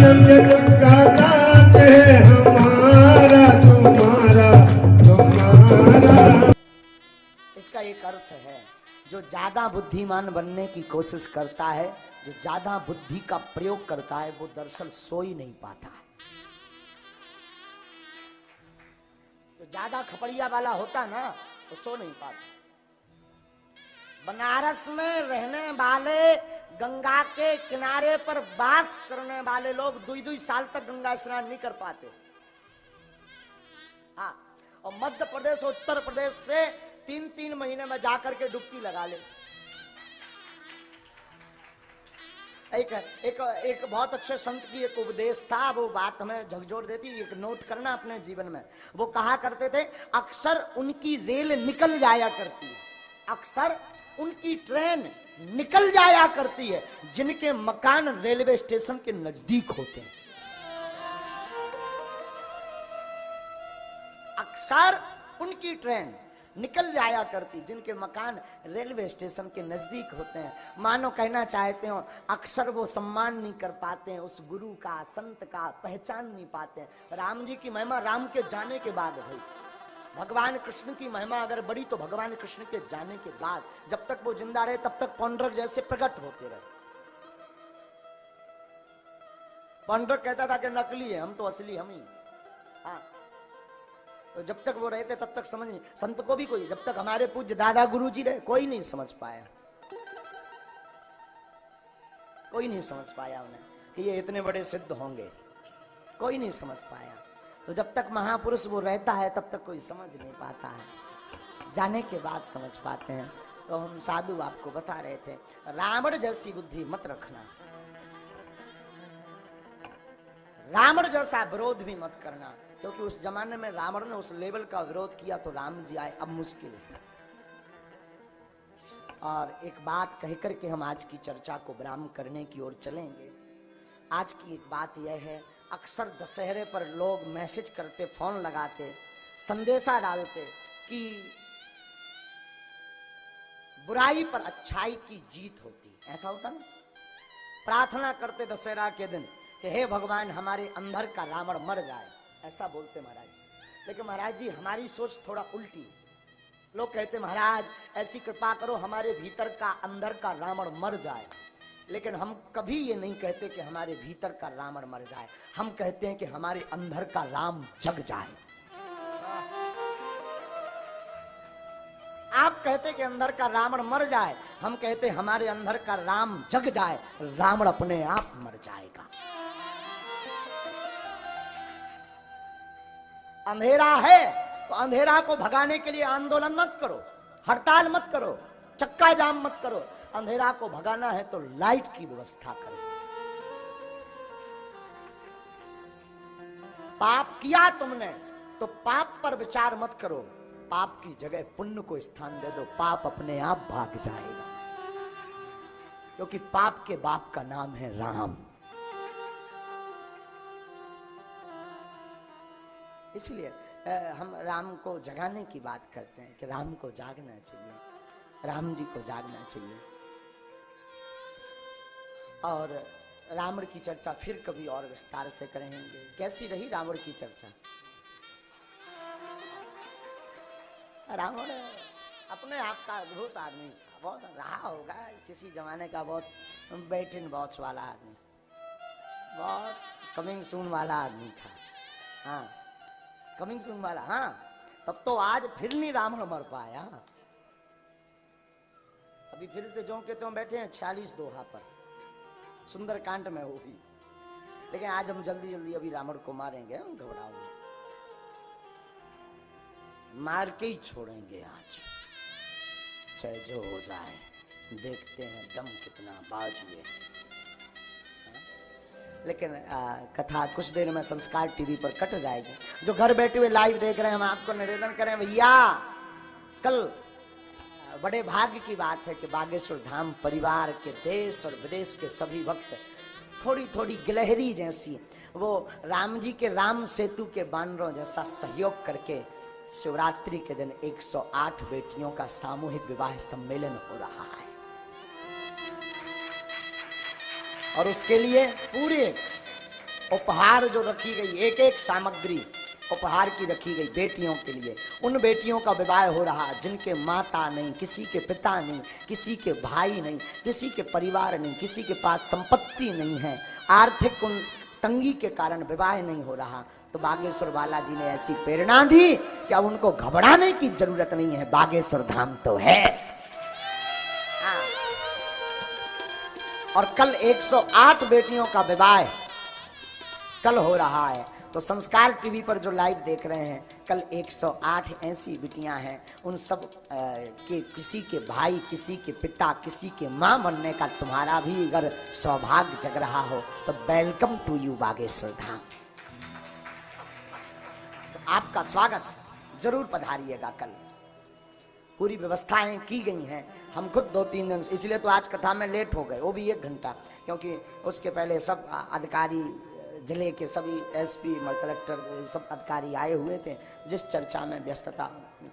आनंद गंगा दास है हमारा तुम्हारा तुम्हारा। इसका एक अर्थ है, जो ज्यादा बुद्धिमान बनने की कोशिश करता है, जो ज्यादा बुद्धि का प्रयोग करता है, वो दरअसल सो ही नहीं पाता है। जो ज्यादा खपड़िया वाला होता ना, वो सो नहीं पाता। बनारस में रहने वाले, गंगा के किनारे पर वास करने वाले लोग 2-2 साल तक गंगा स्नान नहीं कर पाते। हाँ, और मध्य प्रदेश और उत्तर प्रदेश से 3-3 महीने में जाकर के डुबकी लगा ले। एक बहुत अच्छे संत की एक उपदेश था, वो बात हमें झकझोर देती, एक नोट करना अपने जीवन में। वो कहा करते थे, अक्सर उनकी रेल निकल जाया करती है, अक्सर उनकी ट्रेन निकल जाया करती है जिनके मकान रेलवे स्टेशन के नजदीक होते हैं। अक्सर उनकी ट्रेन निकल जाया करती जिनके मकान रेलवे स्टेशन के नजदीक होते हैं। मानो कहना चाहते हो, अक्सर वो सम्मान नहीं कर पाते हैं उस गुरु का, संत का, पहचान नहीं पाते हैं। राम जी की महिमा राम के जाने के बाद हुई। भगवान कृष्ण की महिमा अगर बड़ी तो भगवान कृष्ण के जाने के बाद। जब तक वो जिंदा रहे तब तक पांडुरंग जैसे प्रकट होते रहे। पांडुरंग कहता था कि नकली है, हम तो असली हम ही। हाँ, तो जब तक वो रहते तब तक समझ नहीं। संत को भी कोई, जब तक हमारे पूज्य दादा गुरु जी रहे, कोई नहीं समझ पाया, कोई नहीं समझ पाया उन्हें कि ये इतने बड़े सिद्ध होंगे, कोई नहीं समझ पाया। तो जब तक महापुरुष वो रहता है तब तक कोई समझ नहीं पाता है, जाने के बाद समझ पाते हैं। तो हम साधु आपको बता रहे थे, रावण जैसी बुद्धि मत रखना, रावण जैसा विरोध भी मत करना, क्योंकि उस जमाने में रावण ने उस लेवल का विरोध किया तो राम जी आए, अब मुश्किल है। और एक बात कहकर के हम आज की चर्चा को विराम करने की ओर चलेंगे। आज की एक बात यह है, अक्सर दशहरे पर लोग मैसेज करते, फोन लगाते, संदेशा डालते कि बुराई पर अच्छाई की जीत होती। ऐसा होता ना, प्रार्थना करते दशहरा के दिन कि हे भगवान हमारे अंदर का रावण मर जाए, ऐसा बोलते महाराज जी। लेकिन महाराज जी हमारी सोच थोड़ा उल्टी। लोग कहते महाराज ऐसी कृपा करो हमारे भीतर का, अंदर का रावण मर जाए। लेकिन हम कभी ये नहीं कहते कि हमारे भीतर का रावण मर जाए, हम कहते हैं कि हमारे अंदर का राम जग जाए। आप कहते कि अंदर का रावण मर जाए, हम कहते हमारे अंदर का राम जग जाए, रावण अपने आप मर जाएगा। अंधेरा है तो अंधेरा को भगाने के लिए आंदोलन मत करो, हड़ताल मत करो, चक्का जाम मत करो। अंधेरा को भगाना है तो लाइट की व्यवस्था करो। पाप किया तुमने तो पाप पर विचार मत करो, पाप की जगह पुण्य को स्थान दे दो, पाप अपने आप भाग जाएगा। क्योंकि पाप के बाप का नाम है राम। इसलिए हम राम को जगाने की बात करते हैं कि राम को जागना चाहिए, राम जी को जागना चाहिए। और रावण की चर्चा फिर कभी और विस्तार से करेंगे। कैसी रही रावण की चर्चा? रावण अपने आप का अद्भुत आदमी था, बहुत रहा होगा किसी जमाने का, बहुत वेट एंड वॉच वाला आदमी, बहुत कमिंग सून वाला आदमी था। हाँ, कमिंग सून वाला। हाँ, तब तो आज फिर नहीं रावण मर पाया। अभी फिर से जो के त्यों बैठे हैं 46 दोहा पर, सुंदरकांड में वो भी। लेकिन आज हम जल्दी जल्दी अभी रावण को मारेंगे, घबराओ, मार के ही छोड़ेंगे आज, चाहे जो हो जाए। देखते हैं दम कितना बाजू है। लेकिन कथा कुछ देर में संस्कार टीवी पर कट जाएगी। जो घर बैठे हुए लाइव देख रहे हैं, हम आपको निवेदन करें भैया, कल बड़े भाग्य की बात है कि बागेश्वर धाम परिवार के देश और विदेश के सभी भक्त थोड़ी थोड़ी गिलहरी जैसी, वो राम जी के राम सेतु के बानरों जैसा सहयोग करके शिवरात्रि के दिन 108 बेटियों का सामूहिक विवाह सम्मेलन हो रहा है। और उसके लिए पूरे उपहार जो रखी गई, एक एक सामग्री उपहार की रखी गई बेटियों के लिए। उन बेटियों का विवाह हो रहा जिनके माता नहीं, किसी के पिता नहीं, किसी के भाई नहीं, किसी के परिवार नहीं, किसी के पास संपत्ति नहीं है, आर्थिक उन तंगी के कारण विवाह नहीं हो रहा। तो बागेश्वर बालाजी ने ऐसी प्रेरणा दी कि अब उनको घबराने की जरूरत नहीं है, बागेश्वर धाम तो है। हाँ। और कल 108 बेटियों का विवाह कल हो रहा है। तो संस्कार टीवी पर जो लाइव देख रहे हैं, कल 108 ऐसी बिटियां हैं, उन सब के किसी के भाई, किसी के पिता, किसी के मां बनने का तुम्हारा भी अगर सौभाग्य जग रहा हो तो welcome to you Bageshwar Dham. तो आपका स्वागत, जरूर पधारिएगा। कल पूरी व्यवस्थाएं की गई हैं। हम खुद 2-3 दिन, इसलिए तो आज कथा में लेट हो गए, वो भी 1 घंटा, क्योंकि उसके पहले सब अधिकारी, जिले के सभी एसपी, कलेक्टर, सब अधिकारी आए हुए थे, जिस चर्चा में व्यस्तता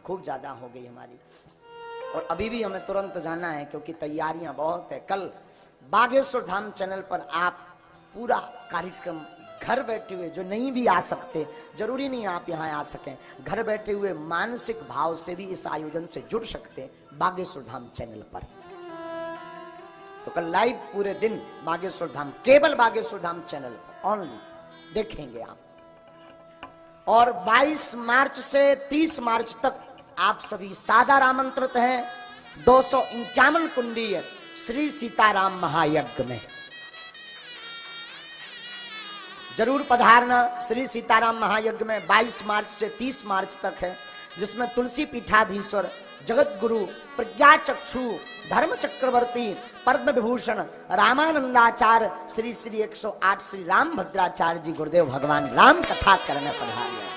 खूब ज़्यादा हो गई हमारी। और अभी भी हमें तुरंत जाना है क्योंकि तैयारियां बहुत है। कल बागेश्वर धाम चैनल पर आप पूरा कार्यक्रम घर बैठे हुए, जो नहीं भी आ सकते, जरूरी नहीं आप यहाँ आ सकें, घर बैठे हुए मानसिक भाव से भी इस आयोजन से जुड़ सकते हैं बागेश्वर धाम चैनल पर। तो कल लाइव पूरे दिन बागेश्वर धाम, केवल बागेश्वर धाम चैनल पर ऑनली देखेंगे आप। और 22 मार्च से 30 मार्च तक आप सभी सादर आमंत्रित हैं 251 कुंडीय श्री सीताराम महायज्ञ में। जरूर पधारना। श्री सीताराम महायज्ञ में 22 मार्च से 30 मार्च तक है, जिसमें तुलसी पीठाधीश्वर, जगत गुरु, प्रज्ञा चक्षु, धर्म चक्रवर्ती, पद्म विभूषण, रामानंदाचार्य, श्री श्री 108 श्री राम भद्राचार्य जी गुरुदेव भगवान राम कथा करने पधारे।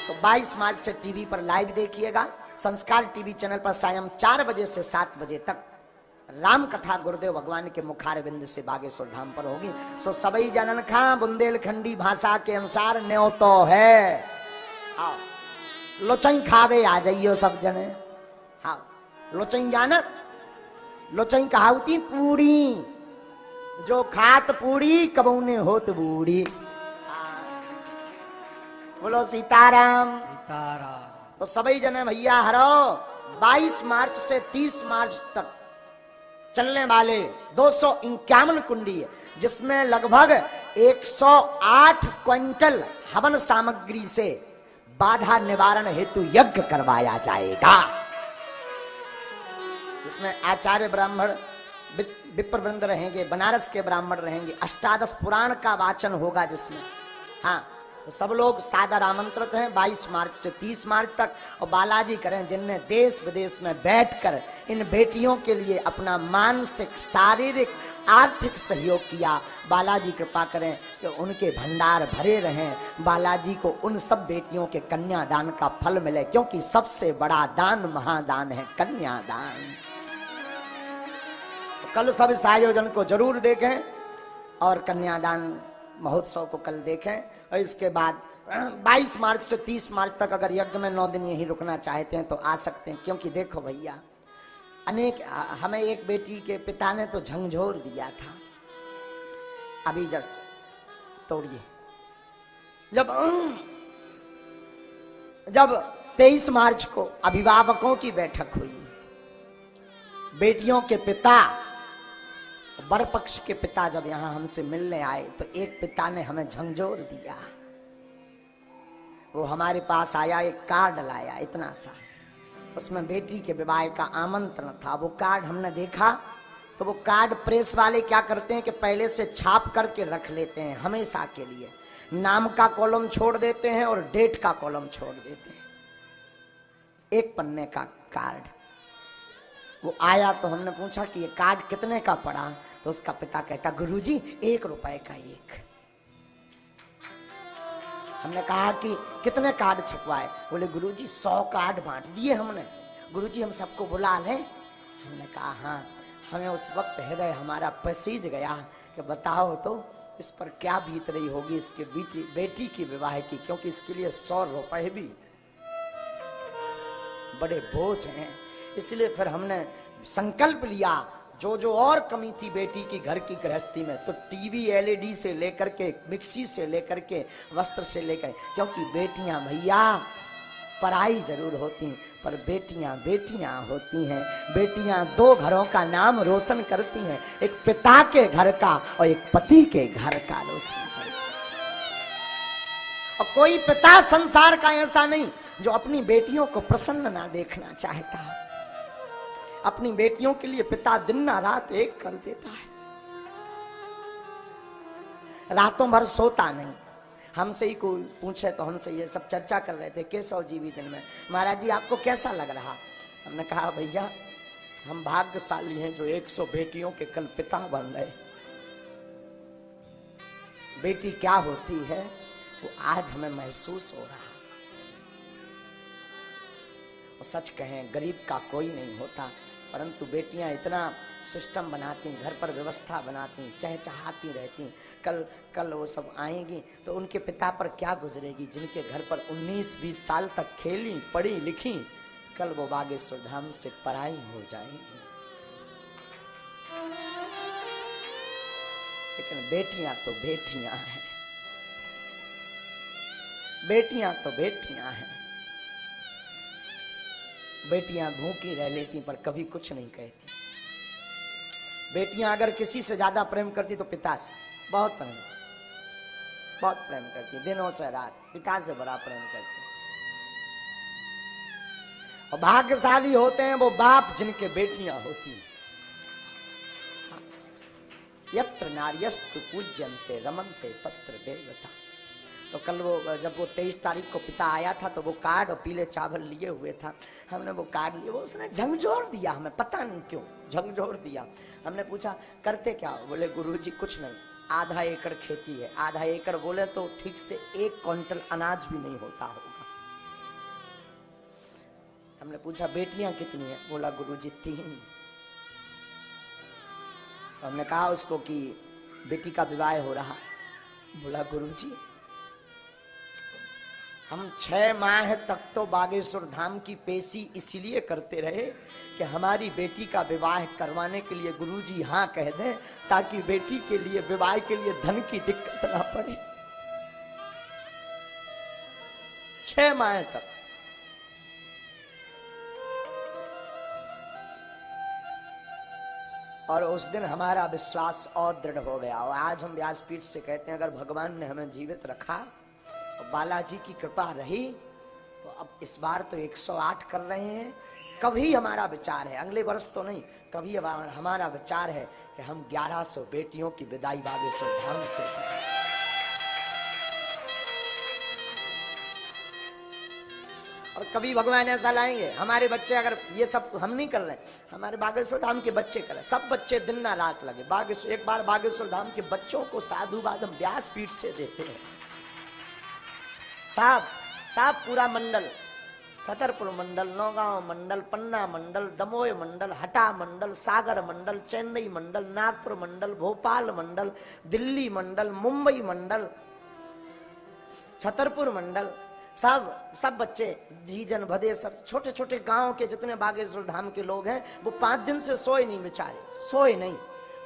तो 22 मार्च से टीवी पर लाइव देखिएगा। संस्कार टीवी चैनल पर सायं 4 बजे से 7 बजे तक राम कथा गुरुदेव भगवान के मुखारविंद से बागेश्वर धाम पर होगी। सो सबई जनन खा बुंदेलखंडी भाषा के अनुसार न्यो तो है। आओ लोचई खावे आ जाइयो सब जने। हाँ, लोचई जानत, लोचई कहावती पूरी, जो खात पूरी कबूने होत बूढ़ी। बोलो सीताराम सीताराम। तो सभी जने भैया हरो 22 मार्च से 30 मार्च तक चलने वाले 251 कुंडी, जिसमें लगभग 108 क्विंटल हवन सामग्री से बाधा निवारण हेतु यज्ञ करवाया जाएगा। इसमें आचार्य ब्राह्मण विप्र वृंद रहेंगे, बनारस के ब्राह्मण रहेंगे, 18 पुराण का वाचन होगा जिसमें। हाँ, तो सब लोग सादर आमंत्रित हैं 22 मार्च से 30 मार्च तक। और बालाजी करें जिनने देश विदेश में बैठकर इन बेटियों के लिए अपना मानसिक, शारीरिक, आर्थिक सहयोग किया, बालाजी कृपा करें कि उनके भंडार भरे रहें। बालाजी को उन सब बेटियों के कन्यादान का फल मिले, क्योंकि सबसे बड़ा दान महादान है कन्यादान। तो कल सब इस आयोजन को जरूर देखें और कन्यादान महोत्सव को कल देखें। और इसके बाद 22 मार्च से 30 मार्च तक अगर यज्ञ में 9 दिन यहीं रुकना चाहते हैं तो आ सकते हैं। क्योंकि देखो भैया, अनेक, हमें एक बेटी के पिता ने तो झंझोर दिया था, अभी जस तोड़िए। जब 23 मार्च को अभिभावकों की बैठक हुई, बेटियों के पिता, वर पक्ष के पिता जब यहां हमसे मिलने आए, तो एक पिता ने हमें झंझोर दिया। वो हमारे पास आया, एक कार्ड लाया इतना सा, उसमें बेटी के विवाह का आमंत्रण था। वो कार्ड हमने देखा तो वो कार्ड प्रेस वाले क्या करते हैं कि पहले से छाप करके रख लेते हैं हमेशा के लिए। नाम का कॉलम छोड़ देते हैं और डेट का कॉलम छोड़ देते हैं। एक पन्ने का कार्ड। वो आया तो हमने पूछा कि ये कार्ड कितने का पड़ा, तो उसका पिता कहता, गुरुजी 1 रुपए का एक। हमने कहा कि कितने कार्ड छपवाए? बोले गुरुजी 100 कार्ड बांट दिए हमने। गुरुजी हम सबको बुला लें? हमने कहा हाँ। हमें उस वक्त हृदय हमारा पसीज गया कि बताओ तो इस पर क्या बीत रही होगी इसके बेटी की विवाह की, क्योंकि इसके लिए 100 रुपए भी बड़े बोझ हैं। इसलिए फिर हमने संकल्प लिया जो जो और कमी थी बेटी की घर की गृहस्थी में, तो टीवी एलईडी से लेकर के, मिक्सी से लेकर के, वस्त्र से लेकर, क्योंकि बेटियां भैया पराई जरूर होती पर बेटियां बेटियां होती हैं। बेटियां दो घरों का नाम रोशन करती हैं, एक पिता के घर का और एक पति के घर का रोशन करती हैं। और कोई पिता संसार का ऐसा नहीं जो अपनी बेटियों को प्रसन्न ना देखना चाहता है। अपनी बेटियों के लिए पिता दिन ना रात एक कर देता है, रातों भर सोता नहीं। हमसे ही कोई पूछे तो हमसे ये सब चर्चा कर रहे थे केशव जी भी दिन में, महाराज जी आपको कैसा लग रहा? हमने कहा भैया हम भाग्यशाली हैं जो 100 बेटियों के कल पिता बन गए। बेटी क्या होती है वो आज हमें महसूस हो रहा। और सच कहें गरीब का कोई नहीं होता, परंतु बेटियां इतना सिस्टम बनाती, घर पर व्यवस्था बनाती, चहचहाती रहती। कल वो सब आएंगी तो उनके पिता पर क्या गुजरेगी, जिनके घर पर 19-20 साल तक खेली पढ़ी लिखी, कल वो बागेश्वर धाम से पराई हो जाएंगी। लेकिन बेटियां तो बेटियां हैं, बेटियां तो बेटियां हैं। बेटियां भूखी रह लेती पर कभी कुछ नहीं कहती। बेटियां अगर किसी से ज्यादा प्रेम करती तो पिता से बहुत प्रेम करती, दिनों चाहे रात पिता से बड़ा प्रेम करती। और भाग्यशाली होते हैं वो बाप जिनके बेटियां होती हैं। यत्र नार्यस्तु पूज्यन्ते रमन्ते तत्र देवता। तो कल वो जब वो 23 तारीख को पिता आया था तो वो कार्ड और पीले चावल लिए हुए था। हमने वो कार्ड लिए, वो उसने झंझोर दिया, हमें पता नहीं क्यों झंझोर दिया। हमने पूछा करते क्या? बोले गुरुजी कुछ नहीं, आधा एकड़ खेती है। आधा एकड़ बोले तो ठीक से 1 क्विंटल अनाज भी नहीं होता होगा। हमने पूछा बेटियां कितनी है? बोला गुरुजी 3। तो हमने कहा उसको कि बेटी का विवाह हो रहा। बोला गुरुजी हम 6 माह तक तो बागेश्वर धाम की पेशी इसलिए करते रहे कि हमारी बेटी का विवाह करवाने के लिए गुरुजी हाँ कह दें, ताकि बेटी के लिए विवाह के लिए धन की दिक्कत ना पड़े। 6 माह तक। और उस दिन हमारा विश्वास और दृढ़ हो गया। और आज हम व्यासपीठ से कहते हैं अगर भगवान ने हमें जीवित रखा, बालाजी की कृपा रही, तो अब इस बार तो 108 कर रहे हैं। कभी हमारा विचार है, अगले वर्ष तो नहीं, कभी हमारा विचार है कि हम 1100 बेटियों की विदाई बागेश्वर धाम से करें। और कभी भगवान ऐसा लाएंगे हमारे बच्चे, अगर ये सब हम नहीं कर रहे, हमारे बागेश्वर धाम के बच्चे करें, सब बच्चे दिन ना रात लगे। बागेश्वर एक बार बागेश्वर धाम के बच्चों को साधुवाद हम व्यासपीठ से देते हैं। साहब पूरा मंडल, छतरपुर मंडल, नौगांव मंडल, पन्ना मंडल, दमोह मंडल, हटा मंडल, सागर मंडल, चेन्नई मंडल, नागपुर मंडल, भोपाल मंडल, दिल्ली मंडल, मुंबई मंडल, छतरपुर मंडल, सब बच्चे जीजन भदे, सब छोटे छोटे गांव के जितने बागेश्वर धाम के लोग हैं वो 5 दिन से सोए नहीं बेचारे, सोए नहीं।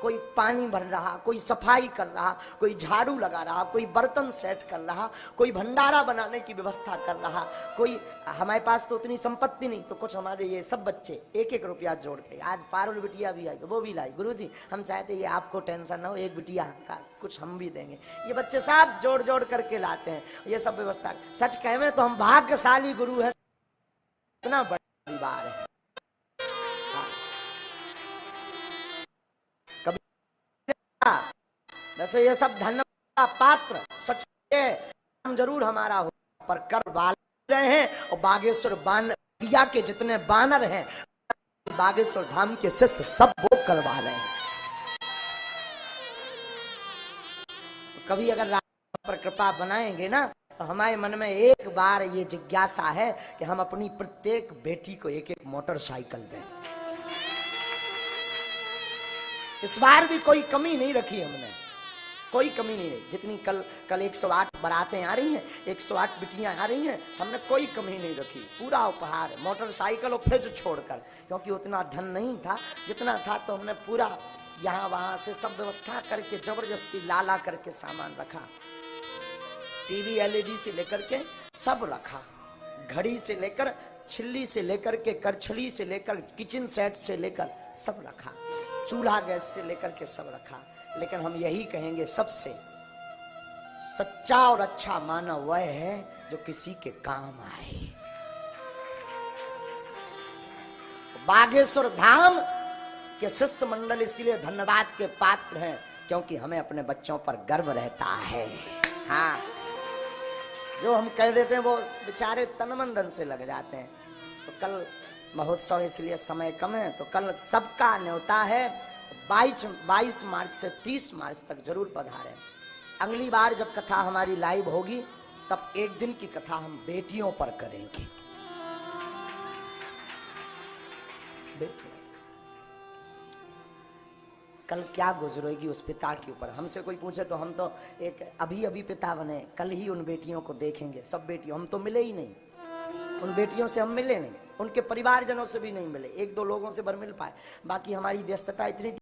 कोई पानी भर रहा, कोई सफाई कर रहा, कोई झाड़ू लगा रहा, कोई बर्तन सेट कर रहा, कोई भंडारा बनाने की व्यवस्था कर रहा, कोई, हमारे पास तो उतनी संपत्ति नहीं, तो कुछ हमारे ये सब बच्चे 1-1 रुपया जोड़ के, आज पारुल बिटिया भी आई तो वो भी लाई, गुरुजी हम चाहते ये आपको टेंशन ना हो, एक बिटिया का कुछ हम भी देंगे। ये बच्चे सब जोड़ जोड़ करके लाते हैं, ये सब व्यवस्था। सच कहें तो हम भाग्यशाली गुरु है, इतना बड़ा परिवार है। वैसे ये सब धन का पात्र सच है, जरूर हमारा हो, पर कर वाले रहे हैं। और बागेश्वर बानिया के जितने बानर हैं, बागेश्वर धाम के शिष्य सब वो करवा रहे हैं। कभी अगर राम पर कृपा बनाएंगे ना, तो हमारे मन में एक बार ये जिज्ञासा है कि हम अपनी प्रत्येक बेटी को 1-1 मोटरसाइकिल दें। इस बार भी कोई कमी नहीं रखी हमने। कोई कमी नहीं रही। जितनी कल 108 बारातें आ रही हैं, 108 बिटियां आ रही हैं, हमने कोई कमी नहीं रखी। पूरा उपहार, मोटरसाइकिल और फ्रिज छोड़कर, क्योंकि उतना धन नहीं था। जितना था तो हमने पूरा यहाँ वहां से सब व्यवस्था करके जबरदस्ती ला करके सामान रखा। टीवी एलईडी से लेकर के सब रखा, घड़ी से लेकर, छिल्ली से लेकर के, करछली से लेकर, किचन सेट से लेकर सब रखा, चूल्हा गैस से लेकर के सब रखा। लेकिन हम यही कहेंगे, सबसे सच्चा और अच्छा मानव वह है जो किसी के काम आए। बागेश्वर धाम के शिष्य मंडल इसीलिए धन्यवाद के पात्र हैं, क्योंकि हमें अपने बच्चों पर गर्व रहता है। हाँ, जो हम कह देते हैं वो बेचारे तन मन धन से लग जाते हैं। तो कल महोत्सव इसलिए समय कम है, तो कल सबका न्योता है। 22 मार्च से 30 मार्च तक जरूर पधारें। अगली बार जब कथा हमारी लाइव होगी तब एक दिन की कथा हम बेटियों पर करेंगे। कल क्या गुजरेगी उस पिता के ऊपर। हमसे कोई पूछे तो हम तो एक अभी पिता बने, कल ही उन बेटियों को देखेंगे। सब बेटियों, हम तो मिले ही नहीं, उन बेटियों से हम मिले नहीं, उनके परिवारजनों से भी नहीं मिले, 1-2 लोगों से भर मिल पाए। बाकी हमारी व्यस्तता इतनी